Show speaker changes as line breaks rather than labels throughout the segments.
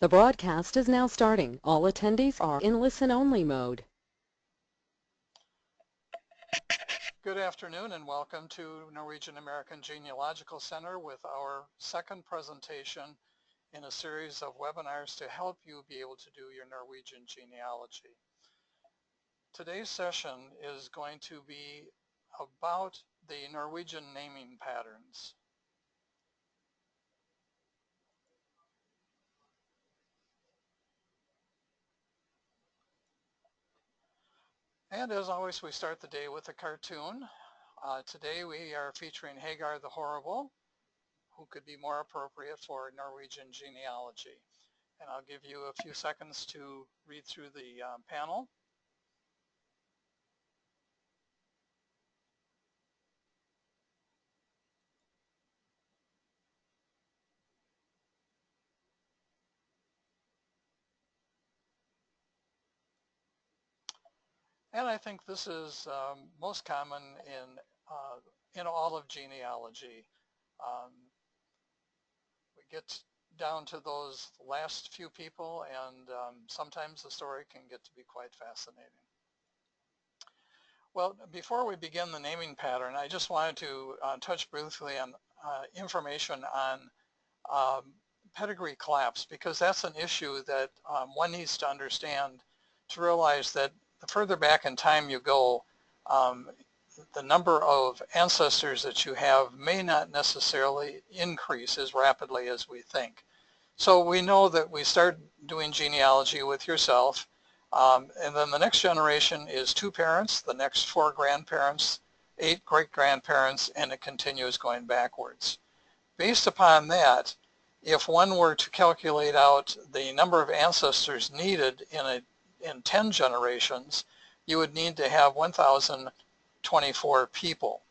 The broadcast is now starting. All attendees are in listen-only mode.
Good afternoon and welcome to Norwegian American Genealogical Center with our second presentation in a series of webinars to help you be able to do your Norwegian genealogy. Today's session is going to be about the Norwegian naming patterns. And as always, we start the day with a cartoon. Today we are featuring Hagar the Horrible, who could be more appropriate for Norwegian genealogy. And I'll give you a few seconds to read through the panel. And I think this is most common in all of genealogy. We get down to those last few people, and sometimes the story can get to be quite fascinating. Well, before we begin the naming pattern, I just wanted to touch briefly on information on pedigree collapse, because that's an issue that one needs to understand to realize that the further back in time you go, the number of ancestors that you have may not necessarily increase as rapidly as we think. So we know that we start doing genealogy with yourself, and then the next generation is 2 parents, the next 4 grandparents, 8 great-grandparents, and it continues going backwards. Based upon that, if one were to calculate out the number of ancestors needed in 10 generations, you would need to have 1,024 people.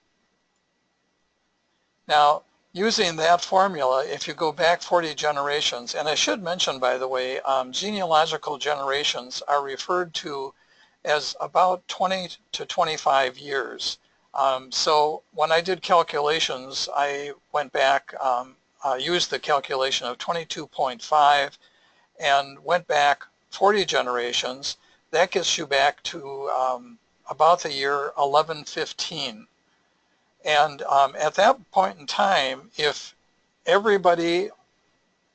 Now, using that formula, if you go back 40 generations, and I should mention, by the way, genealogical generations are referred to as about 20 to 25 years. So when I did calculations, I went back, used the calculation of 22.5 and went back 40 generations. That gets you back to about the year 1115. And at that point in time, if everybody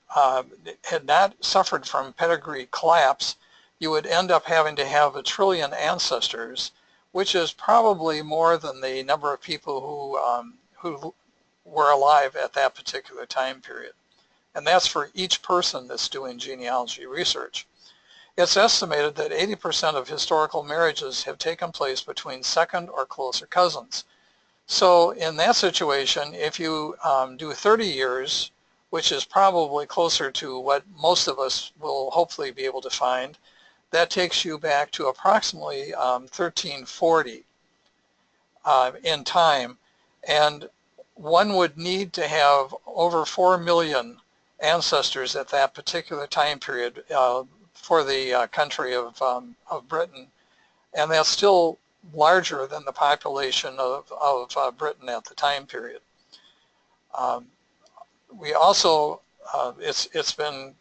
had not suffered from pedigree collapse, you would end up having to have 1 trillion ancestors, which is probably more than the number of people who were alive at that particular time period. And that's for each person that's doing genealogy research. It's estimated that 80% of historical marriages have taken place between second or closer cousins. So in that situation, if you do 30 years, which is probably closer to what most of us will hopefully be able to find, that takes you back to approximately 1340 in time. And one would need to have over 4 million ancestors at that particular time period for the country of Britain. And that's still larger than the population of Britain at the time period. We also, it's been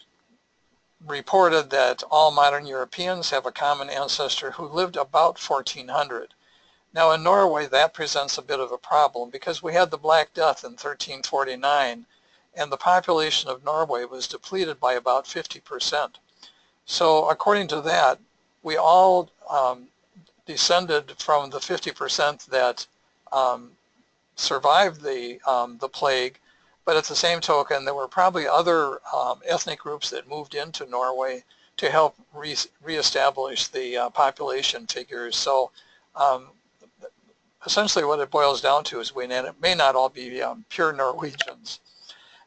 reported that all modern Europeans have a common ancestor who lived about 1400. Now in Norway that presents a bit of a problem because we had the Black Death in 1349 and the population of Norway was depleted by about 50%. So according to that, we all descended from the 50% that survived the plague, but at the same token, there were probably other ethnic groups that moved into Norway to help reestablish the population figures. So essentially what it boils down to is we may not all be pure Norwegians.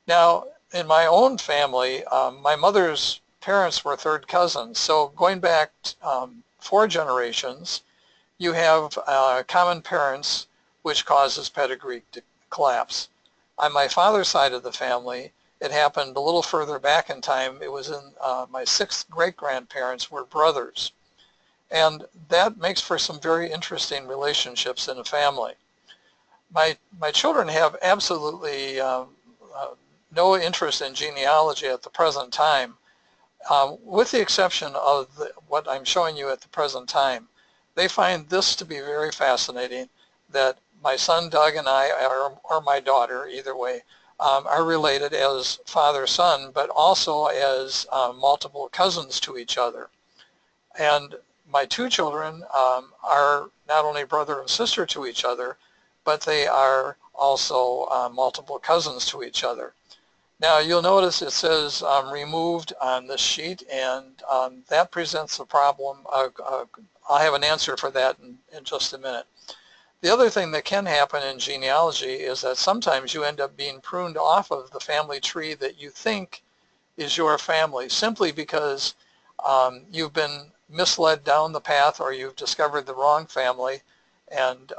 Now, in my own family, my mother's parents were 3rd cousins. So going back 4 generations, you have common parents, which causes pedigree to collapse. On my father's side of the family, it happened a little further back in time. It was in my 6th great-grandparents were brothers. And that makes for some very interesting relationships in a family. My children have absolutely no interest in genealogy at the present time, with the exception of what I'm showing you at the present time. They find this to be very fascinating, that my son Doug and I, or my daughter, either way, are related as father-son, but also as multiple cousins to each other. And my two children are not only brother and sister to each other, but they are also multiple cousins to each other. Now you'll notice it says removed on this sheet, and that presents a problem. I'll have an answer for that in just a minute. The other thing that can happen in genealogy is that sometimes you end up being pruned off of the family tree that you think is your family, simply because you've been misled down the path, or you've discovered the wrong family, and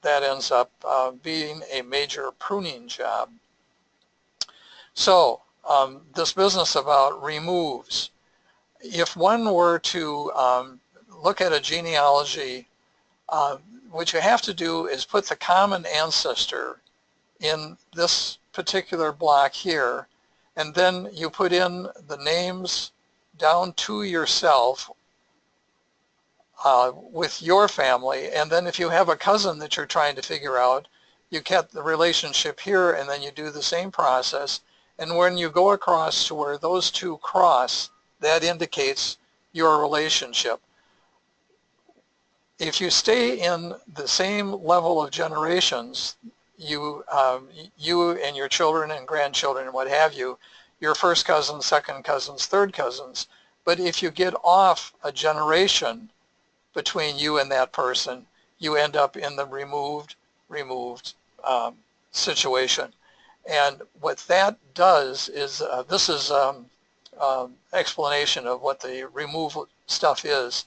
that ends up being a major pruning job. So this business about removes, if one were to look at a genealogy, what you have to do is put the common ancestor in this particular block here, and then you put in the names down to yourself with your family, and then if you have a cousin that you're trying to figure out, you get the relationship here, and then you do the same process. And when you go across to where those two cross, that indicates your relationship. If you stay in the same level of generations, you and your children and grandchildren and what have you, your first cousins, second cousins, third cousins. But if you get off a generation between you and that person, you end up in the removed situation. And what that does is, this is explanation of what the removal stuff is.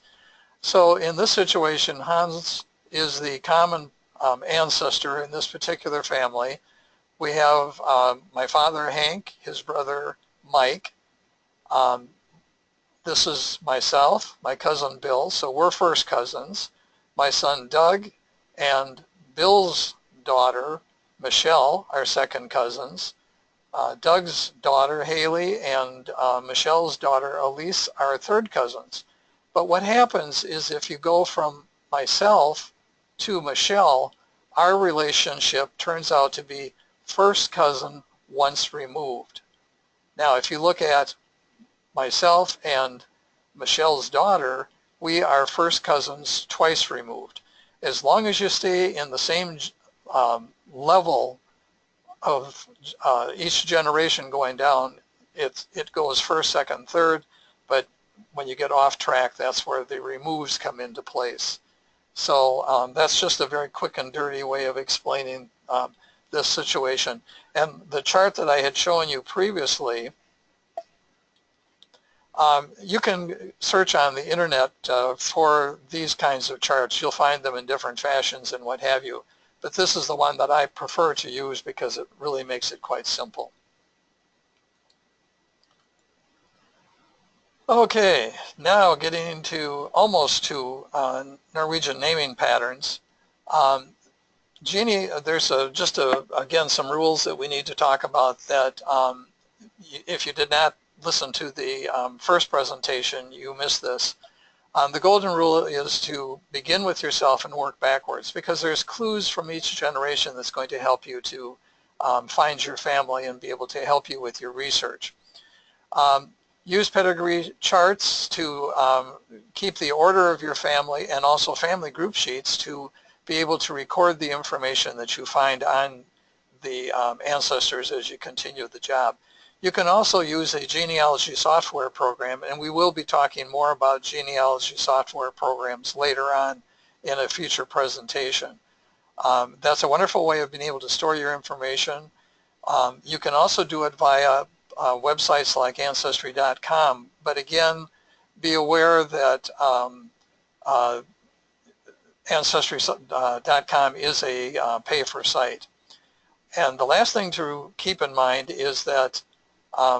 So in this situation, Hans is the common ancestor in this particular family. We have my father, Hank, his brother, Mike. This is myself, my cousin Bill, so we're first cousins. My son Doug and Bill's daughter, Michelle, are second cousins. Doug's daughter, Haley, and Michelle's daughter, Elise, are third cousins. But what happens is, if you go from myself to Michelle, our relationship turns out to be first cousin once removed. Now, if you look at myself and Michelle's daughter, we are first cousins twice removed. As long as you stay in the same level of each generation going down, it goes first, second, third, but when you get off track, that's where the removes come into place. So that's just a very quick and dirty way of explaining this situation. And the chart that I had shown you previously, you can search on the internet for these kinds of charts. You'll find them in different fashions and what have you. But this is the one that I prefer to use because it really makes it quite simple. Okay, now getting into almost to Norwegian naming patterns. There's again some rules that we need to talk about that if you did not listen to the first presentation, you missed this. The golden rule is to begin with yourself and work backwards, because there's clues from each generation that's going to help you to find your family and be able to help you with your research. Use pedigree charts to keep the order of your family, and also family group sheets to be able to record the information that you find on the ancestors as you continue the job. You can also use a genealogy software program, and we will be talking more about genealogy software programs later on in a future presentation. That's a wonderful way of being able to store your information. You can also do it via websites like Ancestry.com, but again, be aware that Ancestry.com is a pay-for site. And the last thing to keep in mind is that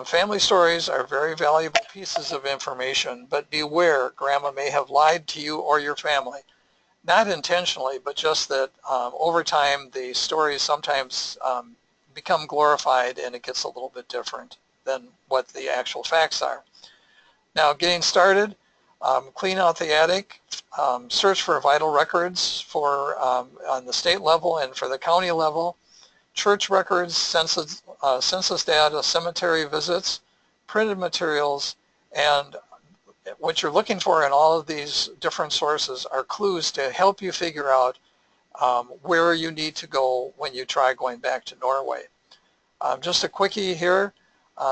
family stories are very valuable pieces of information, but beware, grandma may have lied to you or your family. Not intentionally, but just that over time the stories sometimes become glorified and it gets a little bit different than what the actual facts are. Now, getting started, clean out the attic, search for vital records for on the state level and for the county level, church records, census data, cemetery visits, printed materials, and what you're looking for in all of these different sources are clues to help you figure out where you need to go when you try going back to Norway. Just a quickie here.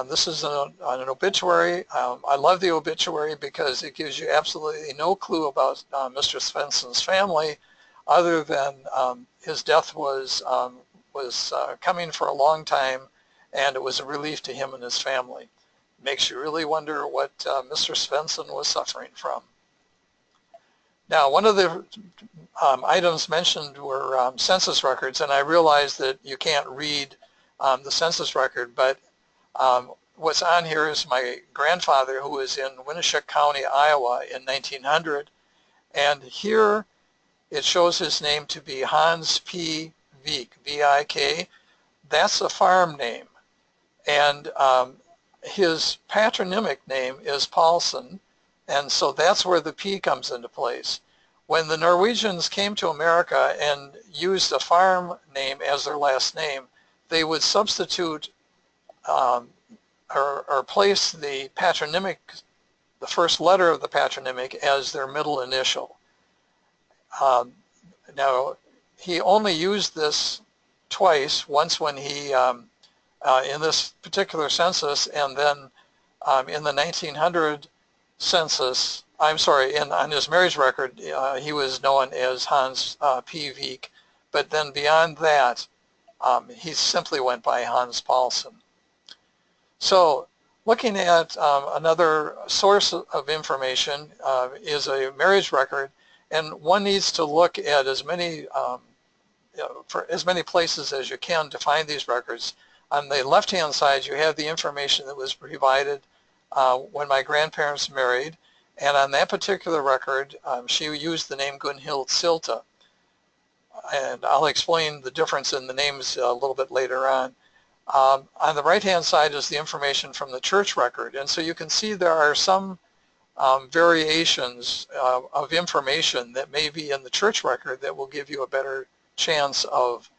This is an obituary. I love the obituary because it gives you absolutely no clue about Mr. Svensson's family other than his death was coming for a long time, and it was a relief to him and his family. Makes you really wonder what Mr. Svensson was suffering from. Now, one of the items mentioned were census records, and I realize that you can't read the census record, but what's on here is my grandfather, who was in Winneshiek County, Iowa in 1900, and here it shows his name to be Hans P. Vik, V-I-K. That's a farm name, and his patronymic name is Paulson, and so that's where the P comes into place. When the Norwegians came to America and used a farm name as their last name, they would substitute or place the patronymic, the first letter of the patronymic, as their middle initial. Now, he only used this twice, once when he in this particular census, and then in the 1900 census, on his marriage record, he was known as Hans P. Vik, but then beyond that, he simply went by Hans Paulson. So looking at another source of information is a marriage record, and one needs to look at as many for as many places as you can to find these records. On the left-hand side, you have the information that was provided when my grandparents married, and on that particular record, she used the name Gunhild Silta, and I'll explain the difference in the names a little bit later on. On the right-hand side is the information from the church record, and so you can see there are some variations of information that may be in the church record that will give you a better chance of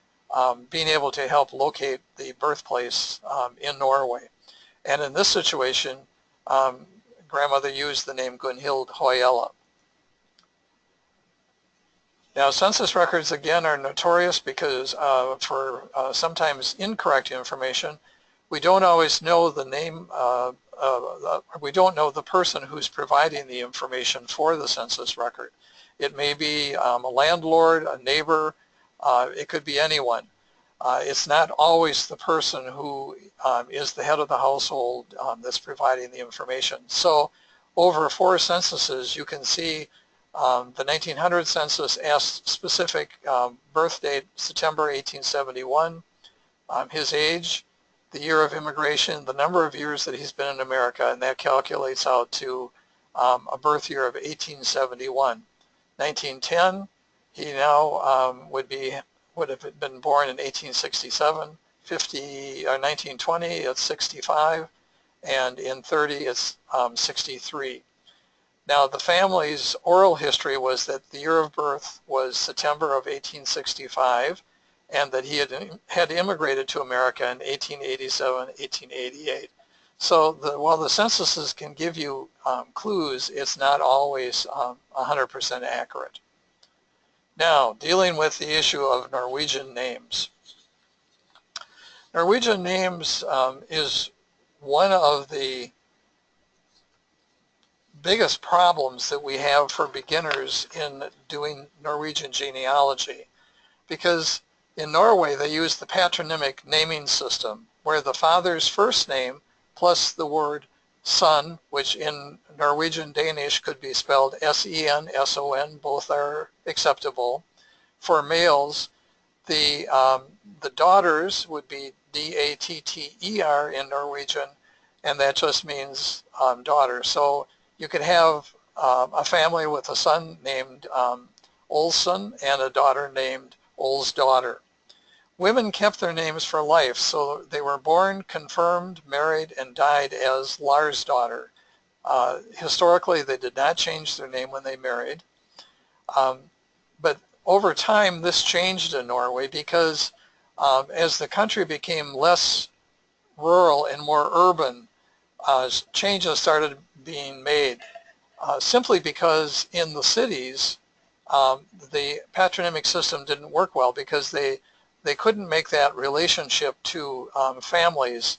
being able to help locate the birthplace in Norway. And in this situation, grandmother used the name Gunhild Hoyella. Now, census records, again, are notorious because for sometimes incorrect information. We don't always know the name, we don't know the person who's providing the information for the census record. It may be a landlord, a neighbor, it could be anyone. It's not always the person who is the head of the household that's providing the information. So over 4 censuses, you can see the 1900 census asked specific birth date, September 1871, his age, the year of immigration, the number of years that he's been in America, and that calculates out to a birth year of 1871. 1910, he now would have been born in 1867. 1920, it's 65, and in 30, it's 63. Now, the family's oral history was that the year of birth was September of 1865, and that he had immigrated to America in 1887, 1888. So while the censuses can give you clues, it's not always 100% accurate. Now, dealing with the issue of Norwegian names. Norwegian names is one of the biggest problems that we have for beginners in doing Norwegian genealogy, because in Norway they use the patronymic naming system, where the father's first name plus the word son, which in Norwegian Danish could be spelled S-E-N, S-O-N, both are acceptable. For males, the daughters would be D-A-T-T-E-R in Norwegian, and that just means daughter. So you could have a family with a son named Olsen and a daughter named Ol's daughter. Women kept their names for life, so they were born, confirmed, married, and died as Lars' daughter. Historically, they did not change their name when they married. But over time, this changed in Norway because as the country became less rural and more urban, changes started being made simply because in the cities, the patronymic system didn't work well because they couldn't make that relationship to families.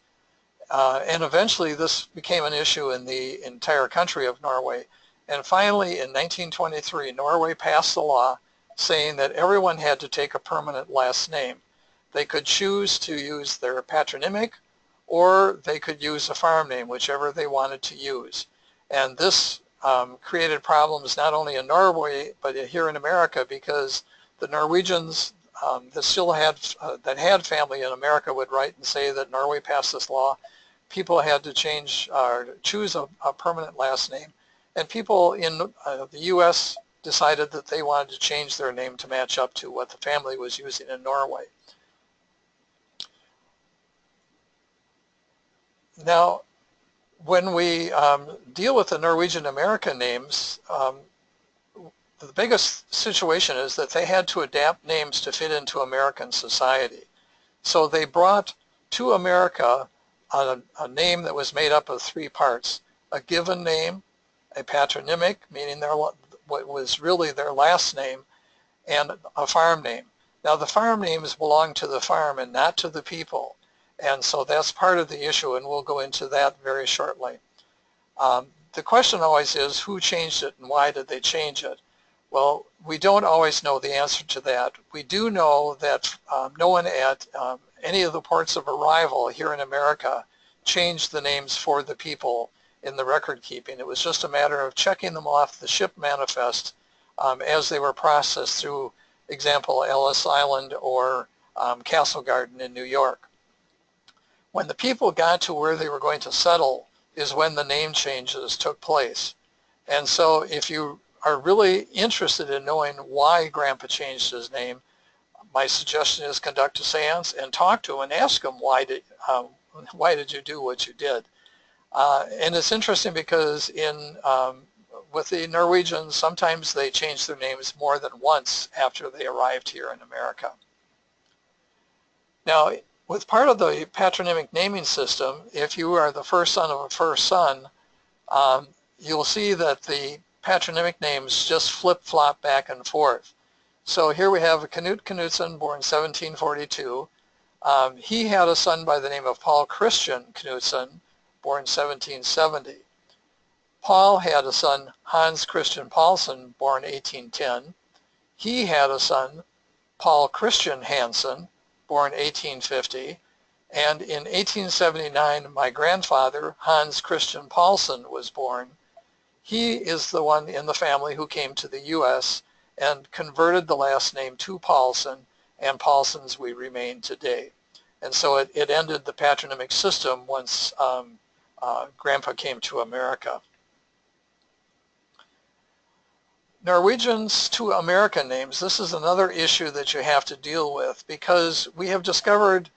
And eventually this became an issue in the entire country of Norway. And finally, in 1923, Norway passed a law saying that everyone had to take a permanent last name. They could choose to use their patronymic or they could use a farm name, whichever they wanted to use. And this created problems not only in Norway, but here in America, because the Norwegians that had family in America would write and say that Norway passed this law. People had to choose a permanent last name. And people in the U.S. decided that they wanted to change their name to match up to what the family was using in Norway. Now, when we deal with the Norwegian American names, the biggest situation is that they had to adapt names to fit into American society. So they brought to America a name that was made up of three parts: a given name, a patronymic, meaning what was really their last name, and a farm name. Now the farm names belong to the farm and not to the people. And so that's part of the issue, and we'll go into that very shortly. The question always is, who changed it and why did they change it? Well, we don't always know the answer to that. We do know that no one at any of the ports of arrival here in America changed the names for the people in the record keeping. It was just a matter of checking them off the ship manifest as they were processed through, example, Ellis Island or Castle Garden in New York. When the people got to where they were going to settle is when the name changes took place. And so if you are really interested in knowing why Grandpa changed his name, my suggestion is conduct a seance and talk to him and ask him why did you do what you did. And it's interesting because with the Norwegians, sometimes they change their names more than once after they arrived here in America. Now, with part of the patronymic naming system, if you are the first son of a first son, you'll see that the patronymic names just flip-flop back and forth. So here we have Knut Knutson, born 1742. He had a son by the name of Paul Christian Knutson, born 1770. Paul had a son, Hans Christian Paulson, born 1810. He had a son, Paul Christian Hansen, born 1850, and in 1879 my grandfather, Hans Christian Paulson, was born. He is the one in the family who came to the U.S. and converted the last name to Paulson, and Paulsons we remain today. And so it ended the patronymic system once Grandpa came to America. Norwegians to American names, this is another issue that you have to deal with, because we have discovered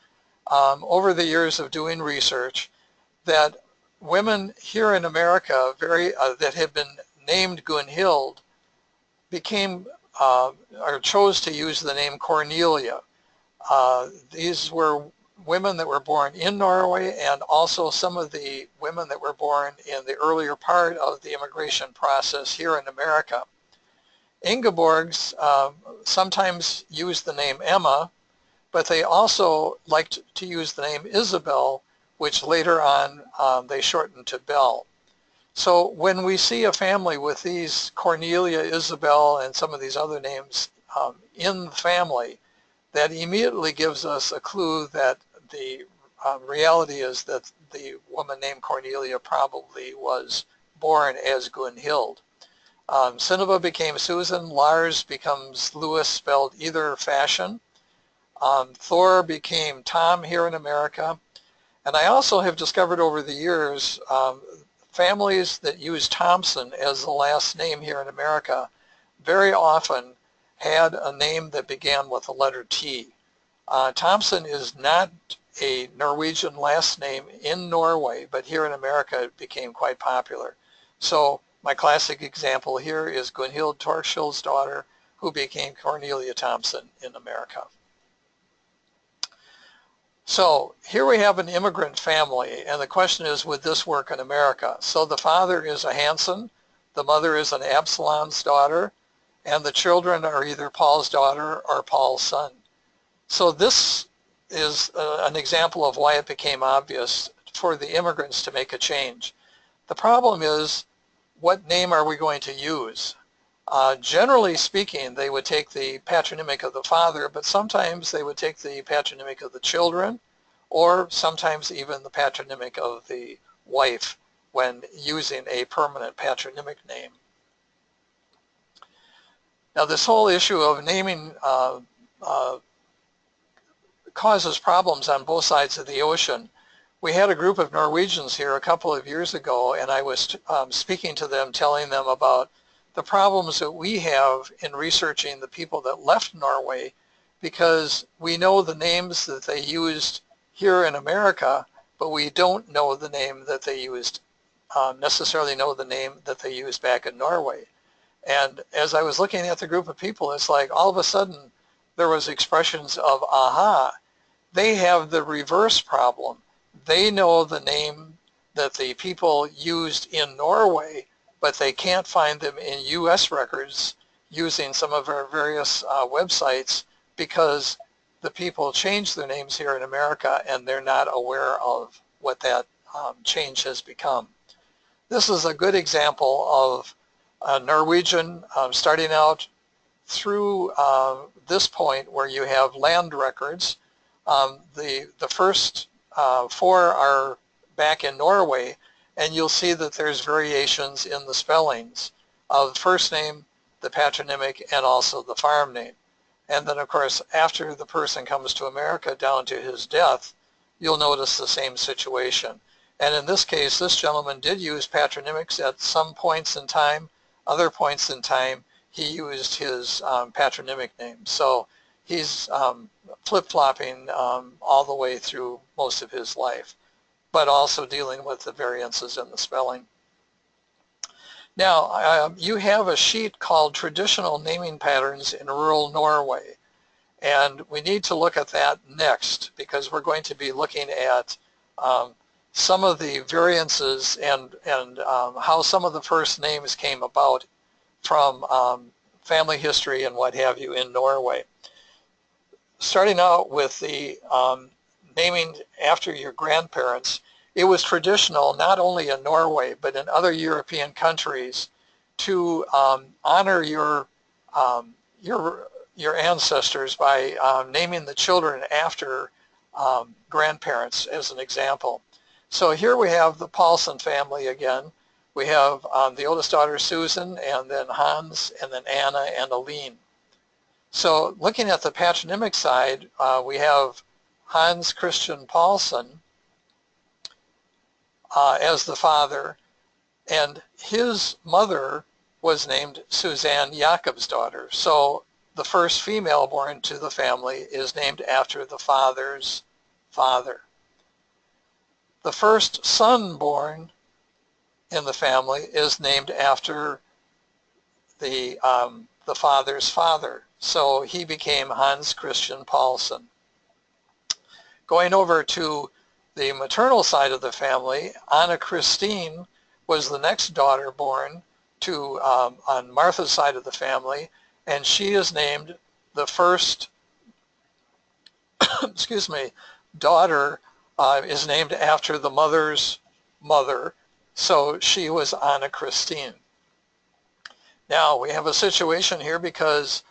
over the years of doing research that women here in America that have been named Gunhild or chose to use the name Cornelia. These were women that were born in Norway, and also some of the women that were born in the earlier part of the immigration process here in America. Ingeborgs sometimes use the name Emma, but they also liked to use the name Isabel, which later on they shortened to Bell. So when we see a family with these Cornelia, Isabel, and some of these other names in the family, that immediately gives us a clue that the reality is that the woman named Cornelia probably was born as Gunhild. Synnøve became Susan, Lars becomes Louis, spelled either fashion. Thor became Tom here in America. And I also have discovered over the years families that use Thompson as the last name here in America very often had a name that began with the letter T. Thompson is not a Norwegian last name in Norway, but here in America it became quite popular. So my classic example here is Gunhild Torskild's daughter, who became Cornelia Thompson in America. So here we have an immigrant family, and the question is, would this work in America? So the father is a Hanson, the mother is an Absalom's daughter, and the children are either Paul's daughter or Paul's son. So this is an example of why it became obvious for the immigrants to make a change. The problem is, what name are we going to use? Generally speaking, they would take the patronymic of the father, but sometimes they would take the patronymic of the children, or sometimes even the patronymic of the wife when using a permanent patronymic name. Now, this whole issue of naming causes problems on both sides of the ocean. We had a group of Norwegians here a couple of years ago, and I was speaking to them, telling them about the problems that we have in researching the people that left Norway, because we know the names that they used here in America, but we don't know the name that they used, necessarily know the name that they used back in Norway. And as I was looking at the group of people, it's like all of a sudden there was expressions of, aha, they have the reverse problem. They know the name that the people used in Norway, but they can't find them in U.S. records using some of our various websites because the people changed their names here in America and they're not aware of what that change has become. This is a good example of a Norwegian starting out through this point where you have land records. The first four are back in Norway, and you'll see that there's variations in the spellings of the first name, the patronymic, and also the farm name. And then, of course, after the person comes to America down to his death, you'll notice the same situation. And in this case, this gentleman did use patronymics at some points in time. Other points in time, he used his patronymic name. So he's flip-flopping all the way through most of his life, but also dealing with the variances in the spelling. Now, you have a sheet called Traditional Naming Patterns in Rural Norway, and we need to look at that next because we're going to be looking at some of the variances and how some of the first names came about from family history and what have you in Norway. Starting out with the naming after your grandparents, it was traditional not only in Norway but in other European countries to honor your ancestors by naming the children after grandparents, as an example. So here we have the Paulson family again. We have the oldest daughter Susan, and then Hans, and then Anna and Aline. So looking at the patronymic side, we have Hans Christian Paulson as the father, and his mother was named Suzanne Jakobsdottir. So the first female born to the family is named after the father's father. The first son born in the family is named after the father's father. So he became Hans Christian Paulson. Going over to the maternal side of the family, Anna Christine was the next daughter born to on Martha's side of the family, and she is named the first excuse me, daughter is named after the mother's mother, so she was Anna Christine. Now we have a situation here because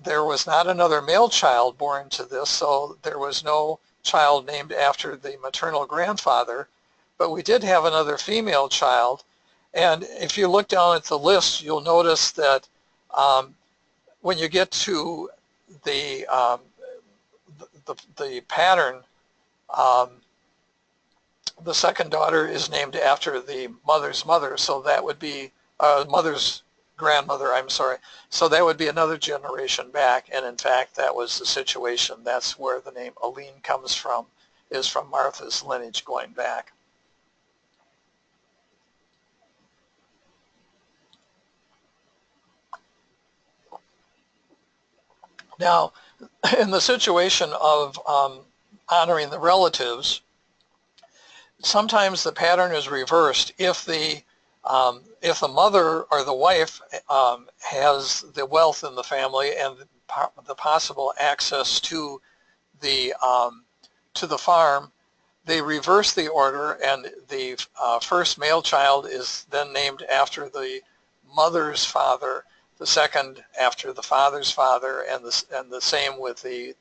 there was not another male child born to this, so there was no child named after the maternal grandfather, but we did have another female child. And if you look down at the list, you'll notice that when you get to the pattern, the second daughter is named after the mother's mother, so that would be mother's grandmother, I'm sorry. So that would be another generation back, and in fact that was the situation. That's where the name Aline comes from, is from Martha's lineage going back. Now, in the situation of honoring the relatives, sometimes the pattern is reversed if the mother or the wife has the wealth in the family and the possible access to the farm. They reverse the order, and the first male child is then named after the mother's father, the second after the father's father, and the same with the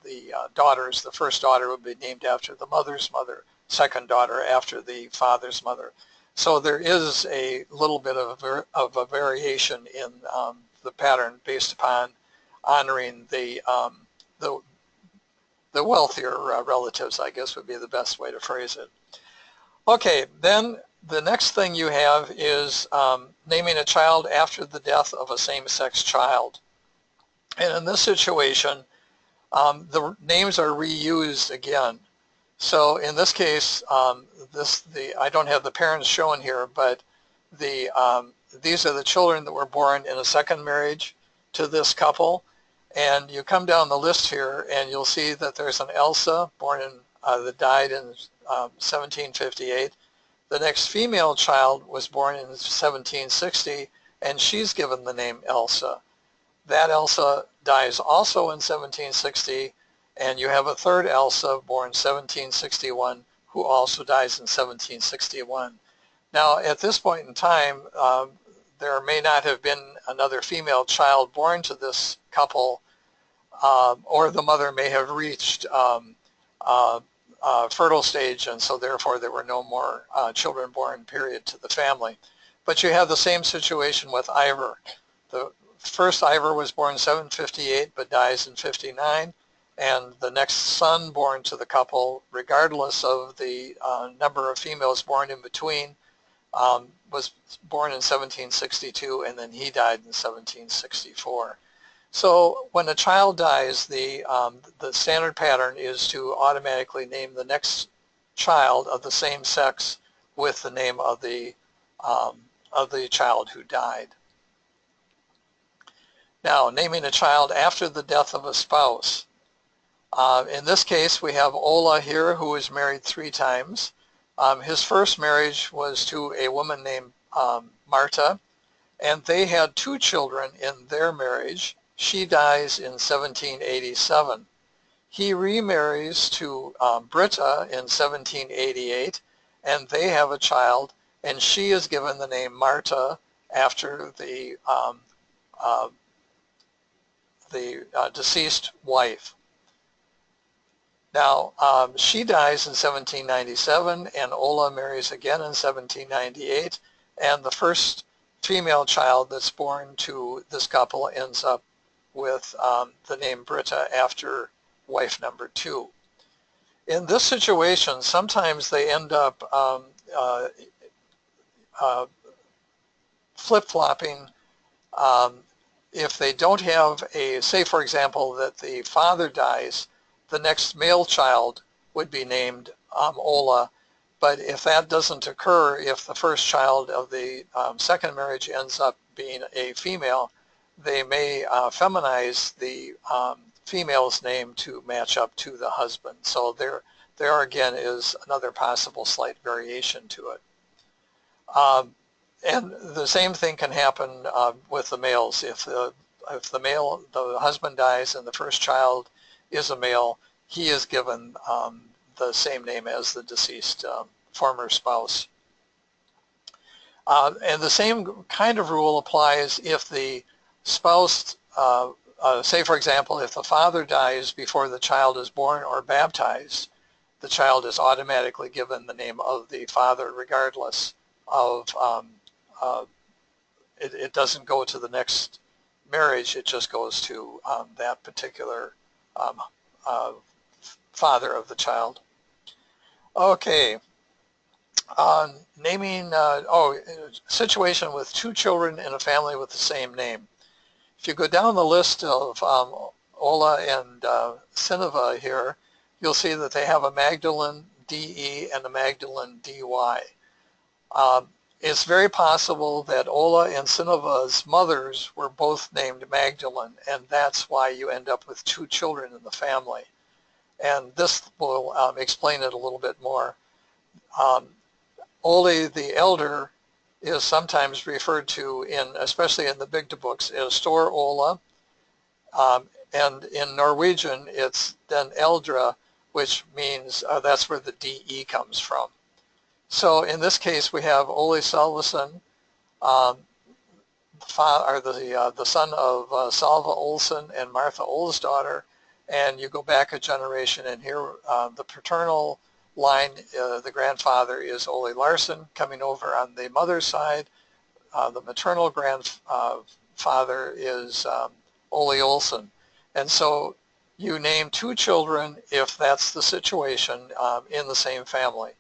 daughters. The first daughter would be named after the mother's mother, second daughter after the father's mother. So there is a little bit of a variation in the pattern based upon honoring the the wealthier relatives, I guess would be the best way to phrase it. Okay, then the next thing you have is naming a child after the death of a same-sex child. And in this situation, the names are reused again. So in this case, I don't have the parents shown here, but these are the children that were born in a second marriage to this couple. And you come down the list here, and you'll see that there's an Elsa that died in 1758. The next female child was born in 1760, and she's given the name Elsa. That Elsa dies also in 1760, and you have a third Elsa born 1761 who also dies in 1761. Now, at this point in time, there may not have been another female child born to this couple, or the mother may have reached fertile stage, and so therefore there were no more children born, period, to the family. But you have the same situation with Ivor. The first Ivor was born in 758 but dies in 59, and the next son born to the couple, regardless of the number of females born in between, was born in 1762, and then he died in 1764. So when a child dies, the standard pattern is to automatically name the next child of the same sex with the name of the child who died. Now, naming a child after the death of a spouse. In this case, we have Ola here, who was married 3 times. His first marriage was to a woman named Marta, and they had 2 children in their marriage. She dies in 1787. He remarries to Britta in 1788, and they have a child, and she is given the name Marta after the deceased wife. Now, she dies in 1797, and Ola marries again in 1798, and the first female child that's born to this couple ends up with the name Britta after wife number 2. In this situation, sometimes they end up flip-flopping. If they don't have say for example that the father dies, the next male child would be named Ola, but if that doesn't occur, if the first child of the second marriage ends up being a female, they may feminize the female's name to match up to the husband. So there again is another possible slight variation to it. And the same thing can happen with the males. If the husband dies and the first child is a male, he is given the same name as the deceased former spouse. And the same kind of rule applies if the spouse, say for example, if the father dies before the child is born or baptized, the child is automatically given the name of the father regardless of, it doesn't go to the next marriage, it just goes to that particular father of the child. Okay, naming, situation with 2 children in a family with the same name. If you go down the list of Ola and Sinova here, you'll see that they have a Magdalene DE and a Magdalene DY. it's very possible that Ola and Synova's mothers were both named Magdalene, and that's why you end up with 2 children in the family. And this will explain it a little bit more. Ole the Elder is sometimes referred to, especially in the Bygde books, as Stor Ola, and in Norwegian it's Den Eldre, which means that's where the DE comes from. So in this case we have Ole Salvason, the son of Salva Olsen and Martha Olsdottir, and you go back a generation, and here the paternal line, the grandfather is Ole Larsen coming over on the mother's side. The maternal grandfather is Ole Olsen. And so you name 2 children if that's the situation in the same family.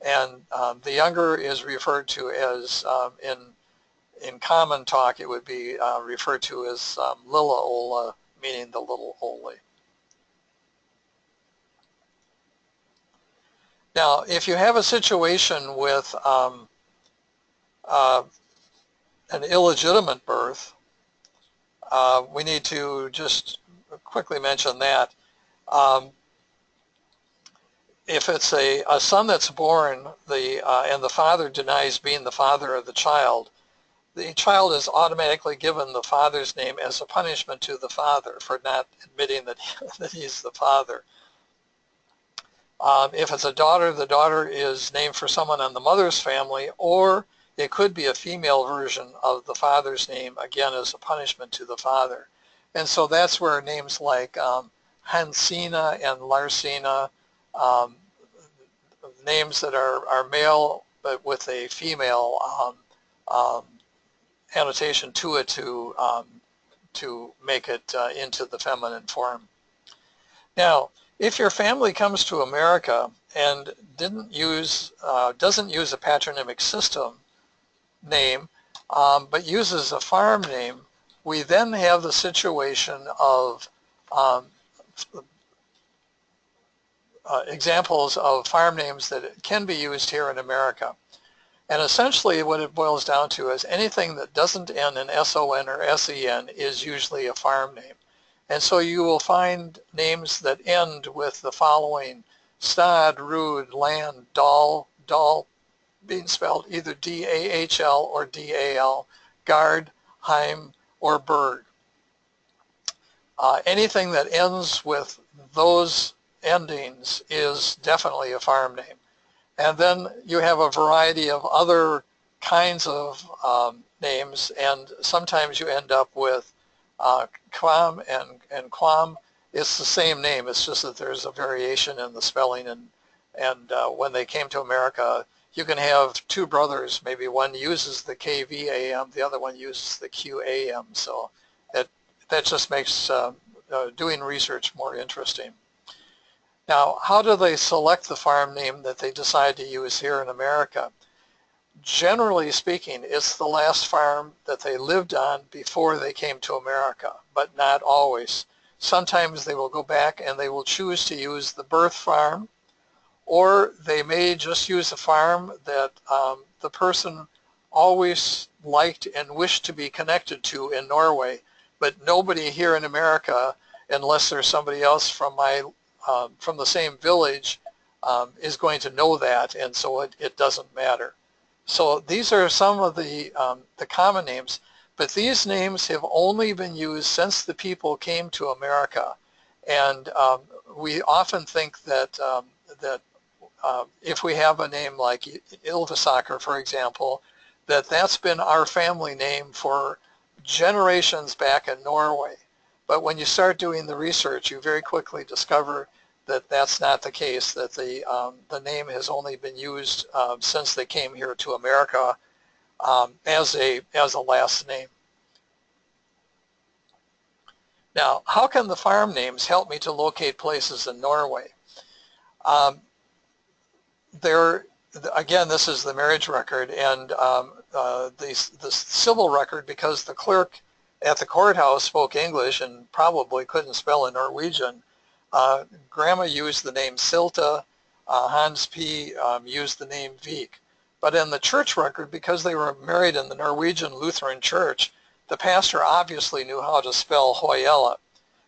And the younger is referred to as, in common talk, it would be referred to as Lilla Ola, meaning the little Ole. Now, if you have a situation with an illegitimate birth, we need to just quickly mention that. If it's a son that's born, and the father denies being the father of the child is automatically given the father's name as a punishment to the father for not admitting that, that he's the father. If it's a daughter, the daughter is named for someone on the mother's family, or it could be a female version of the father's name, again as a punishment to the father. And so that's where names like Hansina and Larsina, names that are male but with a female annotation to it to make it into the feminine form. Now, if your family comes to America and doesn't use a patronymic system name, but uses a farm name, we then have the situation of examples of farm names that can be used here in America. And essentially what it boils down to is anything that doesn't end in S-O-N or S-E-N is usually a farm name. And so you will find names that end with the following: Stad, Rud, Land, Dahl being spelled either D-A-H-L or D-A-L, Gard, Heim, or Berg. Anything that ends with those endings is definitely a farm name. And then you have a variety of other kinds of names, and sometimes you end up with Quam and Quam. It's the same name, it's just that there's a variation in the spelling, and when they came to America, you can have 2 brothers, maybe one uses the KVAM, the other one uses the QAM, so that just makes doing research more interesting. Now, how do they select the farm name that they decide to use here in America? Generally speaking, it's the last farm that they lived on before they came to America, but not always. Sometimes they will go back and they will choose to use the birth farm, or they may just use a farm that the person always liked and wished to be connected to in Norway, but nobody here in America, unless there's somebody else from the same village, is going to know that, and so it doesn't matter. So these are some of the common names, but these names have only been used since the people came to America, and we often think that if we have a name like Ylvisaker, for example, that's been our family name for generations back in Norway. But when you start doing the research, you very quickly discover that that's not the case, that the name has only been used since they came here to America as a last name. Now, how can the farm names help me to locate places in Norway? Again, this is the marriage record, and the civil record, because the clerk at the courthouse spoke English and probably couldn't spell in Norwegian. Grandma used the name Silta, Hans P. Used the name Vik. But in the church record, because they were married in the Norwegian Lutheran Church, the pastor obviously knew how to spell Hoyella.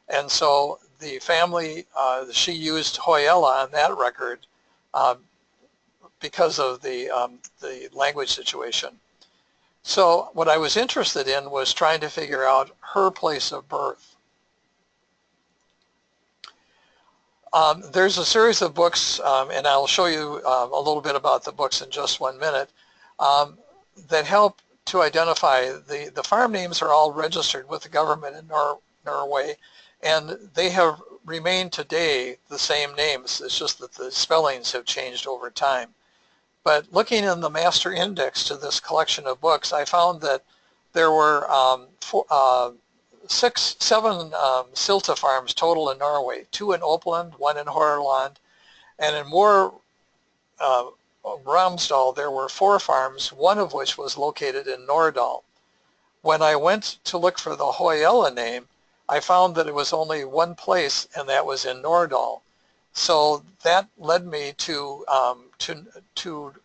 And so the family, she used Hoyella on that record because of the language situation. So what I was interested in was trying to figure out her place of birth. There's a series of books, and I'll show you a little bit about the books in just 1 minute, that help to identify the farm names are all registered with the government in Norway, and they have remained today the same names. It's just that the spellings have changed over time. But looking in the master index to this collection of books, I found that there were 7 Silta farms total in Norway, 2 in Oppland, 1 in Hordaland, and in Ramsdal there were 4 farms, 1 of which was located in Norddal. When I went to look for the Hoyella name, I found that it was only 1 place, and that was in Norddal. So that led me to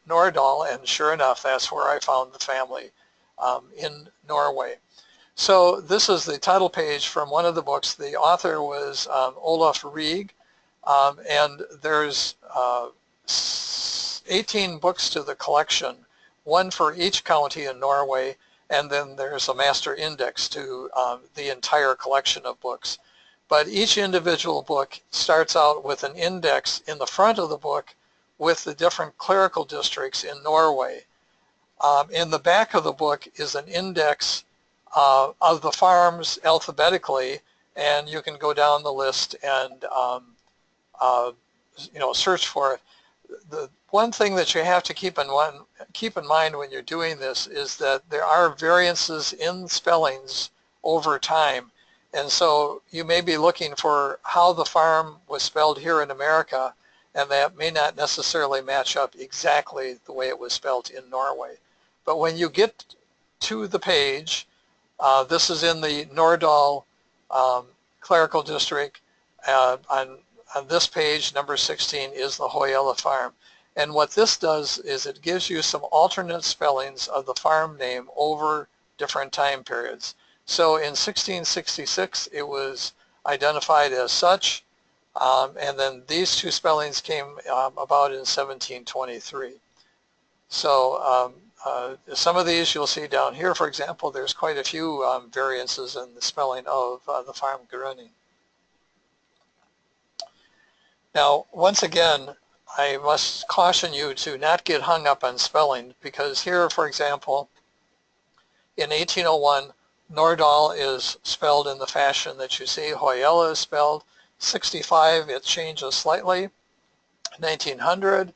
Norddal, and sure enough, that's where I found the family in Norway. So this is the title page from one of the books. The author was Olaf Rieg, and there's 18 books to the collection, 1 for each county in Norway, and then there's a master index to the entire collection of books. But each individual book starts out with an index in the front of the book with the different clerical districts in Norway. In the back of the book is an index of the farms alphabetically, and you can go down the list and search for it. The one thing that you have to keep in mind when you're doing this is that there are variances in spellings over time, and so you may be looking for how the farm was spelled here in America, and that may not necessarily match up exactly the way it was spelled in Norway. But when you get to the page, this is in the Norddal clerical district. On this page, number 16, is the Hoyella farm. And what this does is it gives you some alternate spellings of the farm name over different time periods. So in 1666, it was identified as such, and then these 2 spellings came about in 1723. So some of these you'll see down here, for example, there's quite a few variances in the spelling of the farm Gröning. Now, once again, I must caution you to not get hung up on spelling, because here, for example, in 1801, Norddal is spelled in the fashion that you see. Hoyella is spelled. 65, it changes slightly. 1900,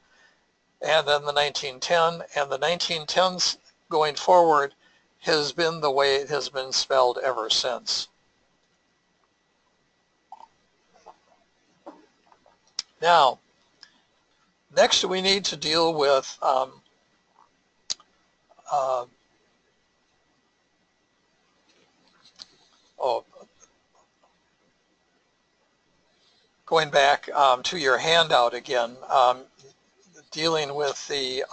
and then the 1910, and the 1910s going forward has been the way it has been spelled ever since. Now, next we need to deal with going back to your handout again, dealing with the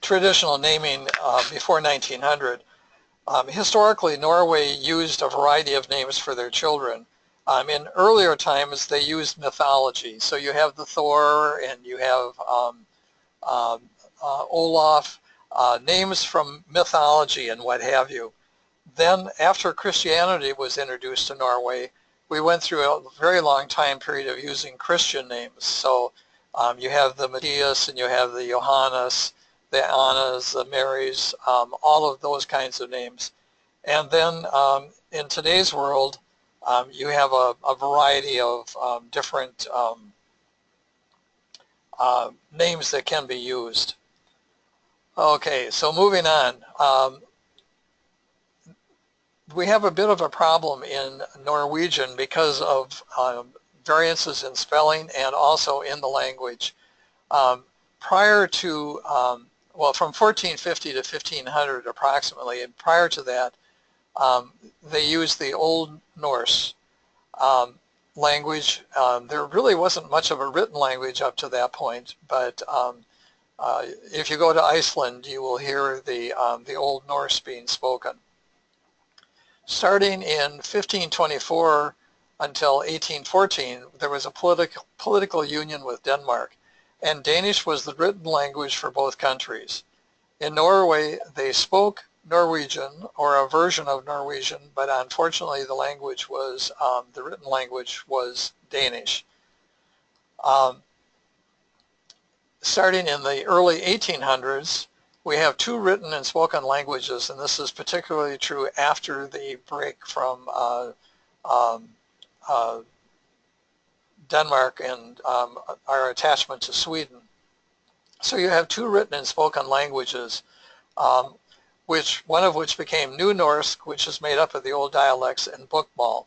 traditional naming before 1900. Historically, Norway used a variety of names for their children. In earlier times, they used mythology. So you have the Thor, and you have Olaf, names from mythology and what have you. Then after Christianity was introduced to Norway, we went through a very long time period of using Christian names. So you have the Matthias, and you have the Johannes, the Annas, the Marys, all of those kinds of names. And then in today's world, you have a variety of different names that can be used. Okay, so moving on. We have a bit of a problem in Norwegian because of variances in spelling and also in the language. Prior to, well, from 1450 to 1500 approximately, and prior to that, they used the Old Norse. language. There really wasn't much of a written language up to that point, but if you go to Iceland, you will hear the Old Norse being spoken. Starting in 1524 until 1814, there was a political union with Denmark, and Danish was the written language for both countries. In Norway, they spoke Norwegian or a version of Norwegian, but unfortunately the written language was Danish. Starting in the early 1800s, we have two written and spoken languages, and this is particularly true after the break from Denmark and our attachment to Sweden. So you have two written and spoken languages, one of which became New Norse, which is made up of the old dialects, and Bokmål.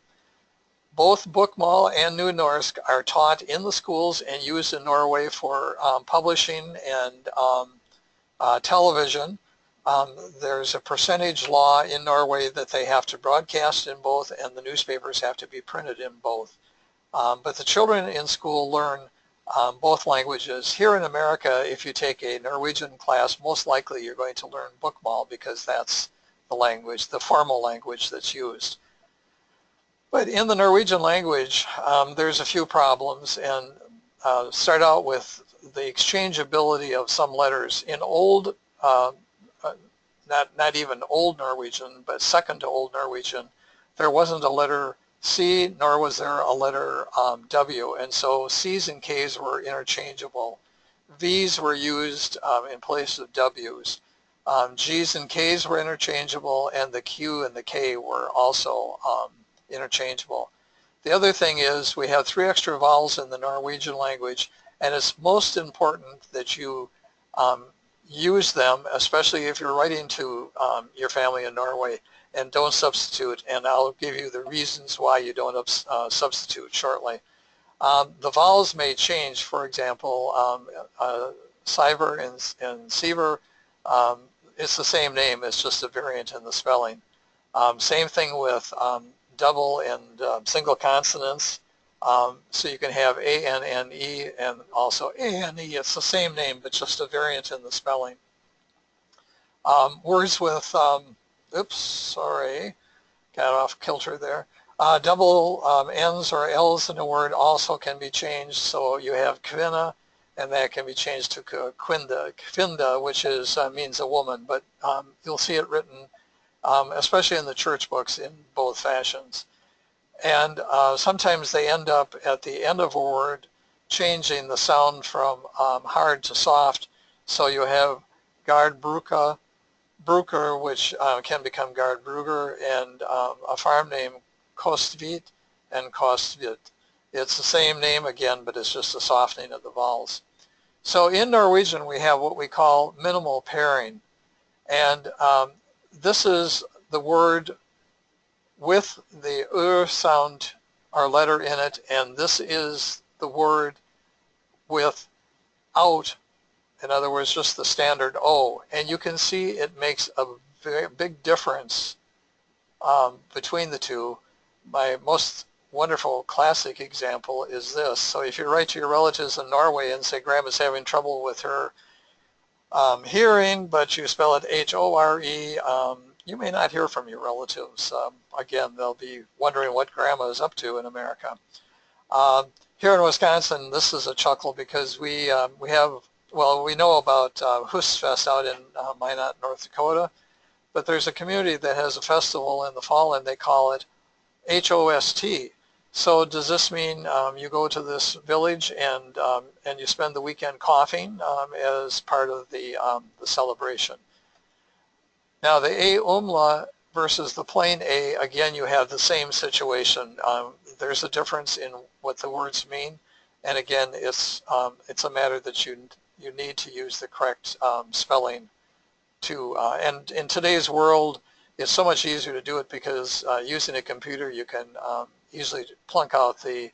Both Bokmål and New Norse are taught in the schools and used in Norway for publishing and television. There's a percentage law in Norway that they have to broadcast in both, and the newspapers have to be printed in both. But the children in school learn both languages. Here in America, if you take a Norwegian class, most likely you're going to learn Bokmål because that's the language, the formal language that's used. But in the Norwegian language, there's a few problems, and start out with the exchangeability of some letters. In old, not even old Norwegian, but second to old Norwegian, there wasn't a letter C, nor was there a letter W, and so C's and K's were interchangeable. V's were used in place of W's. G's and K's were interchangeable, and the Q and the K were also interchangeable. The other thing is we have 3 extra vowels in the Norwegian language, and it's most important that you use them, especially if you're writing to your family in Norway, and don't substitute, and I'll give you the reasons why you don't substitute shortly. The vowels may change. For example, Siver and Seaver, it's the same name, it's just a variant in the spelling. Same thing with double and single consonants. So you can have A-N-N-E and also A-N-E. It's the same name, but just a variant in the spelling. Words with, oops, sorry, got off kilter there. Double N's or L's in a word also can be changed. So you have kvinna, and that can be changed to kvinda. Kvinda, which is means a woman, but you'll see it written, especially in the church books, in both fashions. And sometimes they end up at the end of a word changing the sound from hard to soft. So you have Gardbruka, Bruker, which can become Gardbruger, and a farm name Kostvit and Kostvit. It's the same name again, but it's just a softening of the vowels. So in Norwegian we have what we call minimal pairing, and this is the word with the sound or letter in it, and this is the word without, in other words, just the standard O. And you can see it makes a very big difference between the two. My most wonderful classic example is this. So if you write to your relatives in Norway and say Grandma's having trouble with her hearing, but you spell it H-O-R-E, you may not hear from your relatives. Again, they'll be wondering what Grandma is up to in America. Here in Wisconsin, this is a chuckle because we have, well, we know about Husfest out in Minot, North Dakota, but there's a community that has a festival in the fall, and they call it H-O-S-T. So does this mean you go to this village and you spend the weekend coughing as part of the celebration? Now the A umla versus the plain A, again you have the same situation. There's a difference in what the words mean, and again it's a matter that you need to use the correct spelling to, and in today's world it's so much easier to do it because using a computer you can easily plunk out the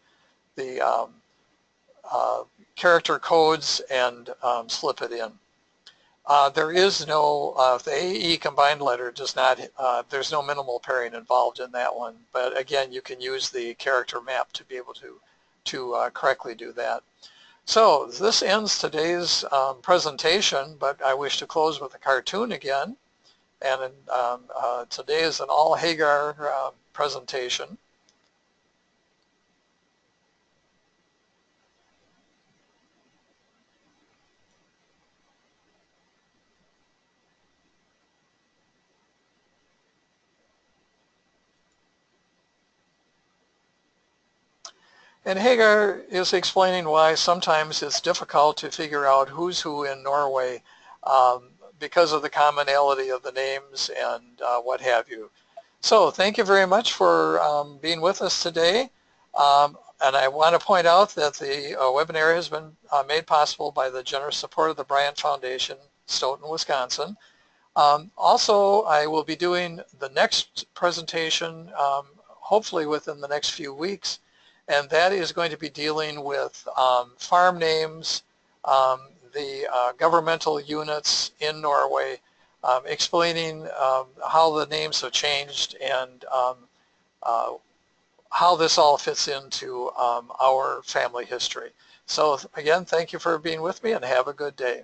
character codes and slip it in. There is no, the AE combined letter does not, there's no minimal pairing involved in that one. But again, you can use the character map to be able to correctly do that. So this ends today's presentation, but I wish to close with a cartoon again. And today is an all Hagar presentation. And Hagar is explaining why sometimes it's difficult to figure out who's who in Norway because of the commonality of the names and what have you. So thank you very much for being with us today. And I want to point out that the webinar has been made possible by the generous support of the Bryant Foundation, Stoughton, Wisconsin. Also, I will be doing the next presentation, hopefully within the next few weeks, and that is going to be dealing with farm names, the governmental units in Norway, explaining how the names have changed and how this all fits into our family history. So again, thank you for being with me and have a good day.